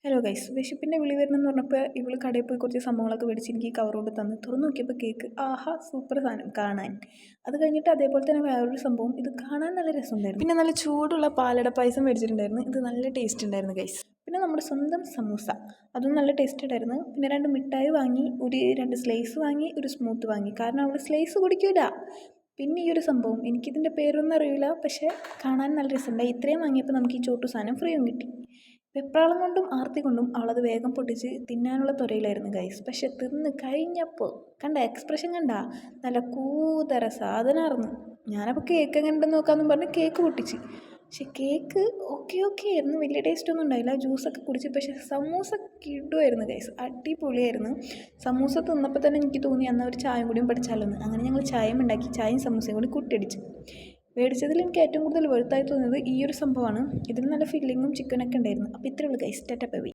Hello guys, വിശപ്പിൻ്റെ വിളി വരണമെന്ന് പറഞ്ഞപ്പോൾ ഇവള് കടയിൽ പോയി കുറച്ച് സംഭവങ്ങളൊക്കെ മേടിച്ച് എനിക്ക് ഈ കവർ കൊണ്ട് തന്ന് തുറന്ന് നോക്കിയപ്പോൾ കേക്ക്. ആഹാ, സൂപ്പർ സാധനം കാണാൻ. അത് കഴിഞ്ഞിട്ട് അതേപോലെ തന്നെ വേറൊരു സംഭവം, ഇത് കാണാൻ നല്ല രസമുണ്ടായിരുന്നു. പിന്നെ നല്ല ചൂടുള്ള പാലട പായസം മേടിച്ചിട്ടുണ്ടായിരുന്നു. ഇത് നല്ല ടേസ്റ്റ് ഉണ്ടായിരുന്നു ഗൈസ്. പിന്നെ നമ്മുടെ സ്വന്തം സമൂസ, അതും നല്ല ടേസ്റ്റ് ഉണ്ടായിരുന്നു. പിന്നെ 2 മിഠായി വാങ്ങി, 2 സ്ലൈസ് വാങ്ങി, ഒരു സ്മൂത്ത് വാങ്ങി. കാരണം അവൾ സ്ലൈസ് കുടിക്കൂല. പിന്നെ ഈ ഒരു സംഭവം, എനിക്കിതിൻ്റെ പേരൊന്നും അറിയില്ല, പക്ഷേ കാണാൻ നല്ല രസമുണ്ടായി. ഇത്രയും വാങ്ങിയപ്പോൾ നമുക്ക് ഈ ചോട്ടു സാധനം ഫ്രീയും കിട്ടി. വെപ്രാളം കൊണ്ടും ആർത്തി കൊണ്ടും അവളത് വേഗം പൊട്ടിച്ച് തിന്നാനുള്ള ത്വരയിലായിരുന്നു ഗൈസ്. പക്ഷെ തിന്ന് കഴിഞ്ഞപ്പോൾ കണ്ട എക്സ്പ്രഷൻ കണ്ട, നല്ല കൂതറ സാധനമായിരുന്നു. ഞാനപ്പോൾ കേക്ക് എങ്ങനെ ഉണ്ടെന്ന് നോക്കാമെന്നും പറഞ്ഞ് കേക്ക് പൊട്ടിച്ച്. പക്ഷെ കേക്ക് ഓക്കെ ആയിരുന്നു, വലിയ ടേസ്റ്റൊന്നും ഉണ്ടായില്ല. ജ്യൂസൊക്കെ കുടിച്ച്. പക്ഷേ സമൂസ കിടുമായിരുന്നു ഗൈസ്, അടിപൊളിയായിരുന്നു. സമൂസ തിന്നപ്പോൾ തന്നെ എനിക്ക് തോന്നി എന്നാൽ ഒരു ചായയും കൂടിയും പഠിച്ചാലോ എന്ന്. അങ്ങനെ ഞങ്ങൾ ചായയും ഉണ്ടാക്കി, ചായയും സമൂസയും കൂടി കൂട്ടിയടിച്ച്. മേടിച്ചതിൽ എനിക്ക് ഏറ്റവും കൂടുതൽ വെറുത്തായി തോന്നിയത് ഈ ഒരു സംഭവമാണ്. ഇതിൽ നല്ല ഫില്ലിങ്ങും ചിക്കനൊക്കെ ഉണ്ടായിരുന്നു. അപ്പോൾ ഇത്രയേ ഉള്ളൂ ഗൈസ്. Tata bye bye.